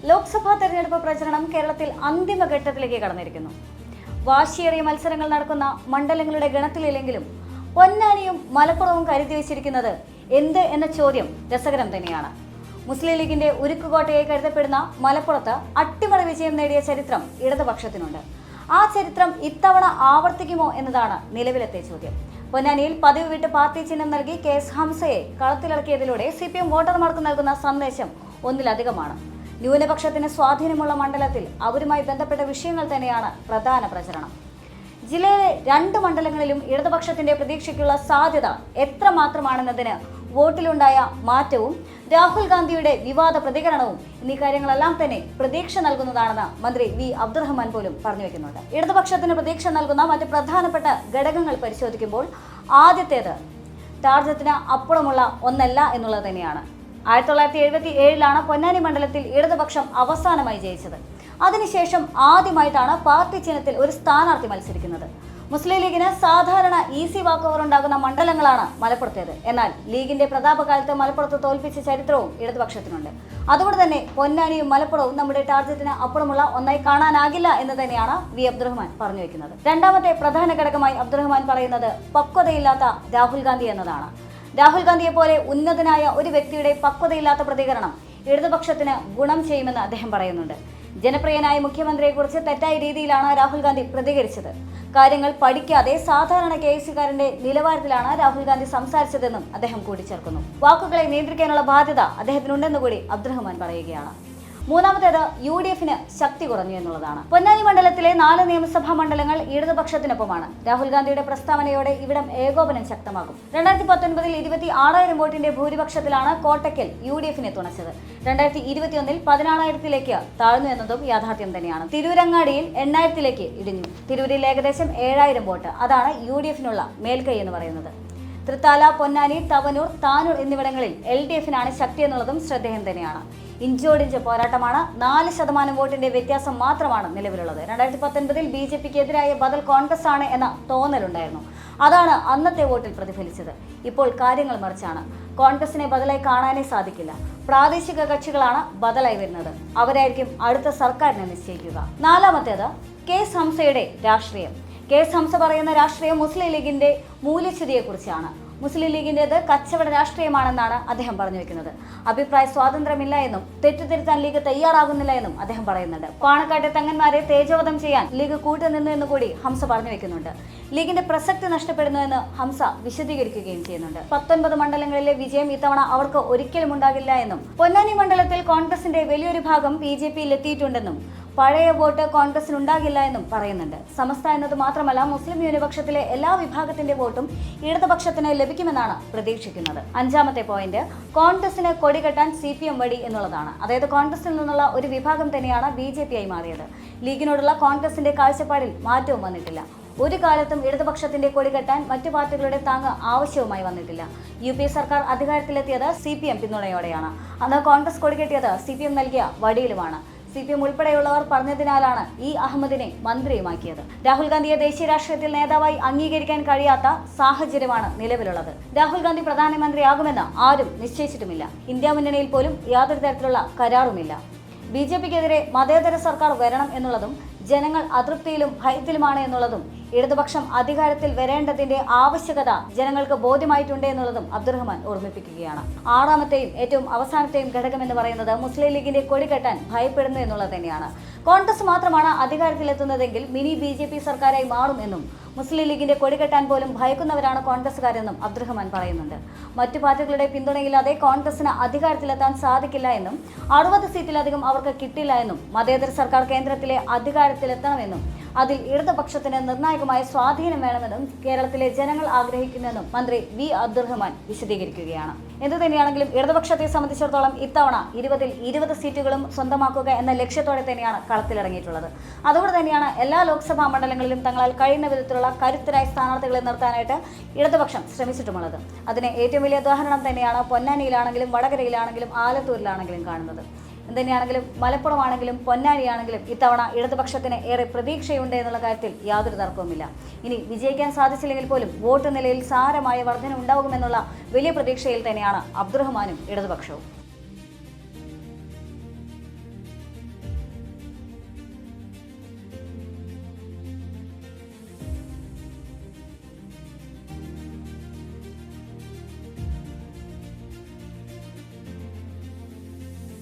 ലോക്സഭാ തെരഞ്ഞെടുപ്പ് പ്രചരണം കേരളത്തിൽ അന്തിമഘട്ടത്തിലേക്ക് കടന്നിരിക്കുന്നു. വാശിയേറിയ മത്സരങ്ങൾ നടക്കുന്ന മണ്ഡലങ്ങളുടെ ഗണത്തിലില്ലെങ്കിലും പൊന്നാനിയും മലപ്പുറവും കരുതി വെച്ചിരിക്കുന്നത് എന്ത് എന്ന ചോദ്യം രസകരം തന്നെയാണ്. മുസ്ലിം ലീഗിന്റെ ഉരുക്കുകോട്ടയായി കരുതപ്പെടുന്ന മലപ്പുറത്ത് അട്ടിമറി വിജയം നേടിയ ചരിത്രം ഇടതുപക്ഷത്തിനുണ്ട്. ആ ചരിത്രം ഇത്തവണ ആവർത്തിക്കുമോ എന്നതാണ് നിലവിലത്തെ ചോദ്യം. പൊന്നാനിയിൽ പതിവ് വിട്ട് പാർട്ടി ചിഹ്നം നൽകി KS ഹംസയെ കളത്തിലിറക്കിയതിലൂടെ CPM വോട്ടർമാർക്ക് നൽകുന്ന സന്ദേശം ഒന്നിലധികമാണ്. ന്യൂനപക്ഷത്തിന് സ്വാധീനമുള്ള മണ്ഡലത്തിൽ അവരുമായി ബന്ധപ്പെട്ട വിഷയങ്ങൾ തന്നെയാണ് പ്രധാന പ്രചരണം. ജില്ലയിലെ 2 മണ്ഡലങ്ങളിലും ഇടതുപക്ഷത്തിന്റെ പ്രതീക്ഷയ്ക്കുള്ള സാധ്യത എത്രമാത്രമാണെന്നതിന് വോട്ടിലുണ്ടായ മാറ്റവും രാഹുൽ ഗാന്ധിയുടെ വിവാദ പ്രതികരണവും എന്നീ കാര്യങ്ങളെല്ലാം തന്നെ പ്രതീക്ഷ നൽകുന്നതാണെന്ന് മന്ത്രി V അബ്ദുറഹ്മാൻ പോലും പറഞ്ഞു വെക്കുന്നുണ്ട്. ഇടതുപക്ഷത്തിന് പ്രതീക്ഷ നൽകുന്ന മറ്റ് പ്രധാനപ്പെട്ട ഘടകങ്ങൾ പരിശോധിക്കുമ്പോൾ ആദ്യത്തേത് ടാർഗറ്റിന് അപ്പുറമുള്ള ഒന്നല്ല എന്നുള്ളത് തന്നെയാണ്. 1977 പൊന്നാനി മണ്ഡലത്തിൽ ഇടതുപക്ഷം അവസാനമായി ജയിച്ചത്. അതിനുശേഷം ആദ്യമായിട്ടാണ് പാർട്ടി ചിഹ്നത്തിൽ ഒരു സ്ഥാനാർത്ഥി മത്സരിക്കുന്നത്. മുസ്ലിം ലീഗിന് സാധാരണ ഈസി വാക്ക് ഓവർ ഉണ്ടാകുന്ന മണ്ഡലങ്ങളാണ് മലപ്പുറത്തേത്. എന്നാൽ ലീഗിന്റെ പ്രതാപകാലത്ത് മലപ്പുറത്ത് തോൽപ്പിച്ച ചരിത്രവും ഇടതുപക്ഷത്തിനുണ്ട്. അതുകൊണ്ട് തന്നെ പൊന്നാനിയും മലപ്പുറവും നമ്മുടെ ടാർഗറ്റിന് അപ്പുറമുള്ള ഒന്നായി കാണാനാകില്ല എന്ന് തന്നെയാണ് V അബ്ദുറഹ്മാൻ പറഞ്ഞു വെക്കുന്നത്. രണ്ടാമത്തെ പ്രധാന ഘടകമായി അബ്ദുറഹ്മാൻ പറയുന്നത് പക്വതയില്ലാത്ത രാഹുൽ ഗാന്ധി എന്നതാണ്. രാഹുൽ ഗാന്ധിയെ പോലെ ഉന്നതനായ ഒരു വ്യക്തിയുടെ പക്വതയില്ലാത്ത പ്രതികരണം ഇടതുപക്ഷത്തിന് ഗുണം ചെയ്യുമെന്ന് അദ്ദേഹം പറയുന്നുണ്ട്. ജനപ്രിയനായ മുഖ്യമന്ത്രിയെക്കുറിച്ച് തെറ്റായ രീതിയിലാണ് രാഹുൽ ഗാന്ധി പ്രതികരിച്ചത്. കാര്യങ്ങൾ പഠിക്കാതെ സാധാരണ KSകാരന്റെ നിലവാരത്തിലാണ് രാഹുൽ ഗാന്ധി സംസാരിച്ചതെന്നും അദ്ദേഹം കൂട്ടിച്ചേർക്കുന്നു. വാക്കുകളെ നിയന്ത്രിക്കാനുള്ള ബാധ്യത അദ്ദേഹത്തിനുണ്ടെന്ന് കൂടി അബ്ദുറഹ്മാൻ പറയുകയാണ്. മൂന്നാമത്തേത് UDFന് ശക്തി കുറഞ്ഞു എന്നുള്ളതാണ്. പൊന്നാനി മണ്ഡലത്തിലെ 4 നിയമസഭാ മണ്ഡലങ്ങൾ ഇടതുപക്ഷത്തിനൊപ്പമാണ്. രാഹുൽ ഗാന്ധിയുടെ പ്രസ്താവനയോടെ ഇവിടം ഏകോപനം ശക്തമാകും. 2019 26,000 വോട്ടിന്റെ ഭൂരിപക്ഷത്തിലാണ് കോട്ടയ്ക്കൽ UDFനെ തുണച്ചത്. 2021 16,000 താഴ്ന്നു എന്നതും യാഥാർത്ഥ്യം തന്നെയാണ്. തിരൂരങ്ങാടിയിൽ 8,000 ഇടിഞ്ഞു. തിരൂരിൽ ഏകദേശം 7,000 വോട്ട്. അതാണ് UDFനുള്ള മേൽക്കൈ എന്ന് പറയുന്നത്. തൃത്താല, പൊന്നാനി, തവനൂർ, താനൂർ എന്നിവിടങ്ങളിൽ LDFനാണ് ശക്തി എന്നുള്ളതും ശ്രദ്ധേയം തന്നെയാണ്. ഇഞ്ചോടിഞ്ച് പോരാട്ടമാണ്. 4% വോട്ടിന്റെ വ്യത്യാസം മാത്രമാണ് നിലവിലുള്ളത്. 2019 BJPക്കെതിരായ ബദൽ കോൺഗ്രസ് ആണ് എന്ന തോന്നലുണ്ടായിരുന്നു. അതാണ് അന്നത്തെ വോട്ടിൽ പ്രതിഫലിച്ചത്. ഇപ്പോൾ കാര്യങ്ങൾ മറിച്ചാണ്. കോൺഗ്രസിനെ ബദലായി കാണാനേ സാധിക്കില്ല. പ്രാദേശിക കക്ഷികളാണ് ബദലായി വരുന്നത്. അവരായിരിക്കും അടുത്ത സർക്കാരിനെ നിശ്ചയിക്കുക. നാലാമത്തേത് KS ഹംസയുടെ രാഷ്ട്രീയം. KS ഹംസ പറയുന്ന രാഷ്ട്രീയം മുസ്ലിം ലീഗിന്റെ മൂല്യച്യുതിയെക്കുറിച്ചാണ്. മുസ്ലിം ലീഗിന്റേത് കച്ചവട രാഷ്ട്രീയമാണെന്നാണ് അദ്ദേഹം പറഞ്ഞു വെക്കുന്നത്. അഭിപ്രായ സ്വാതന്ത്ര്യമില്ല എന്നും തെറ്റുതിരുത്താൻ ലീഗ് തയ്യാറാകുന്നില്ല എന്നും അദ്ദേഹം പറയുന്നുണ്ട്. പാണക്കാട്ടെ തങ്ങന്മാരെ തേജോവധം ചെയ്യാൻ ലീഗ് കൂട്ടുനിന്നു എന്ന് കൂടി ഹംസ പറഞ്ഞു വെക്കുന്നുണ്ട്. ലീഗിന്റെ പ്രസക്തി നഷ്ടപ്പെടുന്നു എന്ന് ഹംസ വിശദീകരിക്കുകയും ചെയ്യുന്നുണ്ട്. 19 മണ്ഡലങ്ങളിലെ വിജയം ഇത്തവണ അവർക്ക് ഒരിക്കലും ഉണ്ടാകില്ല എന്നും പൊന്നാനി മണ്ഡലത്തിൽ കോൺഗ്രസിന്റെ വലിയൊരു ഭാഗം BJPയിൽ എത്തിയിട്ടുണ്ടെന്നും പഴയ വോട്ട് കോൺഗ്രസിന് ഉണ്ടാകില്ല എന്നും പറയുന്നുണ്ട്. സമസ്ത എന്നത് മാത്രമല്ല, മുസ്ലിം ന്യൂനപക്ഷത്തിലെ എല്ലാ വിഭാഗത്തിന്റെ വോട്ടും ഇടതുപക്ഷത്തിന് ലഭിക്കുമെന്നാണ് പ്രതീക്ഷിക്കുന്നത്. അഞ്ചാമത്തെ പോയിന്റ് കോൺഗ്രസിന് കൊടികെട്ടാൻ CPM വഴി എന്നുള്ളതാണ്. അതായത് കോൺഗ്രസിൽ നിന്നുള്ള ഒരു വിഭാഗം തന്നെയാണ് BJP ആയി മാറിയത്. ലീഗിനോടുള്ള കോൺഗ്രസിന്റെ കാഴ്ചപ്പാടിൽ മാറ്റവും വന്നിട്ടില്ല. ഒരു കാലത്തും ഇടതുപക്ഷത്തിന്റെ കൊടികെട്ടാൻ മറ്റു പാർട്ടികളുടെ താങ്ങ് ആവശ്യവുമായി വന്നിട്ടില്ല. UPA സർക്കാർ അധികാരത്തിലെത്തിയത് CPM പിന്തുണയോടെയാണ്. അന്ന് കോൺഗ്രസ് കൊടികെട്ടിയത് CPM നൽകിയ വടിയിലുമാണ്. CPM ഉൾപ്പെടെയുള്ളവർ പറഞ്ഞതിനാലാണ് E അഹമ്മദിനെ മന്ത്രിയുമാക്കിയത്. രാഹുൽ ഗാന്ധിയെ ദേശീയ രാഷ്ട്രീയത്തിൽ നേതാവായി അംഗീകരിക്കാൻ കഴിയാത്ത സാഹചര്യമാണ് നിലവിലുള്ളത്. രാഹുൽ ഗാന്ധി പ്രധാനമന്ത്രിയാകുമെന്ന് ആരും നിശ്ചയിച്ചിട്ടുമില്ല. ഇന്ത്യ മുന്നണിയിൽ പോലും യാതൊരു തരത്തിലുള്ള കരാറുമില്ല. BJPക്കെതിരെ മതേതര സർക്കാർ വരണം എന്നുള്ളതും ജനങ്ങൾ അതൃപ്തിയിലും ഭയത്തിലുമാണ് എന്നുള്ളതും ഇടതുപക്ഷം അധികാരത്തിൽ വരേണ്ടതിന്റെ ആവശ്യകത ജനങ്ങൾക്ക് ബോധ്യമായിട്ടുണ്ട് എന്നുള്ളതും അബ്ദുറഹ്മാൻ ഓർമ്മിപ്പിക്കുകയാണ്. ആറാമത്തെയും ഏറ്റവും അവസാനത്തെയും ഘടകം എന്ന് പറയുന്നത് മുസ്ലിം ലീഗിന്റെ കൊടികെട്ടാൻ ഭയപ്പെടുന്നു എന്നുള്ളത് തന്നെയാണ്. കോൺഗ്രസ് മാത്രമാണ് അധികാരത്തിലെത്തുന്നതെങ്കിൽ മിനി BJP സർക്കാരായി മാറും എന്നും മുസ്ലിം ലീഗിന്റെ കൊടികെട്ടാൻ പോലും ഭയക്കുന്നവരാണ് കോൺഗ്രസ്സുകാരെന്നും അബ്ദുറഹ്മാൻ പറയുന്നുണ്ട്. മറ്റു പാർട്ടികളുടെ പിന്തുണയില്ലാതെ കോൺഗ്രസിന് അധികാരത്തിലെത്താൻ സാധിക്കില്ല എന്നും 60 സീറ്റിലധികം അവർക്ക് കിട്ടില്ല എന്നും മതേതര സർക്കാർ കേന്ദ്രത്തിലെ അധികാരത്തിലെത്തണമെന്നും അതിൽ ഇടതുപക്ഷത്തിന് നിർണായകമായ സ്വാധീനം വേണമെന്നും കേരളത്തിലെ ജനങ്ങൾ ആഗ്രഹിക്കുന്നെന്നും മന്ത്രി V അബ്ദുറഹ്മാൻ വിശദീകരിക്കുകയാണ്. എന്തുതന്നെയാണെങ്കിലും ഇടതുപക്ഷത്തെ സംബന്ധിച്ചിടത്തോളം ഇത്തവണ 20ൽ 20 സീറ്റുകളും സ്വന്തമാക്കുക എന്ന ലക്ഷ്യത്തോടെ തന്നെയാണ് കളത്തിലിറങ്ങിയിട്ടുള്ളത്. അതുകൊണ്ട് തന്നെയാണ് എല്ലാ ലോക്സഭാ മണ്ഡലങ്ങളിലും തങ്ങളാൽ കഴിയുന്ന വിധത്തിലുള്ള കരുത്തരായ സ്ഥാനാർത്ഥികളെ നിർത്താനായിട്ട് ഇടതുപക്ഷം ശ്രമിച്ചിട്ടുമുള്ളത്. അതിന് ഏറ്റവും വലിയ ഉദാഹരണം തന്നെയാണ് പൊന്നാനിയിലാണെങ്കിലും വടകരയിലാണെങ്കിലും ആലത്തൂരിലാണെങ്കിലും കാണുന്നത്. എന്തുതന്നെയാണെങ്കിലും മലപ്പുറമാണെങ്കിലും പൊന്നാനിയാണെങ്കിലും ഇത്തവണ ഇടതുപക്ഷത്തിന് ഏറെ പ്രതീക്ഷയുണ്ട് എന്നുള്ള കാര്യത്തിൽ യാതൊരു തർക്കവുമില്ല. ഇനി വിജയിക്കാൻ സാധിച്ചില്ലെങ്കിൽ പോലും വോട്ട് നിലയിൽ സാരമായ വർധന ഉണ്ടാകുമെന്നുള്ള വലിയ പ്രതീക്ഷയിൽ തന്നെയാണ് അബ്ദുറഹ്മാനും ഇടതുപക്ഷവും.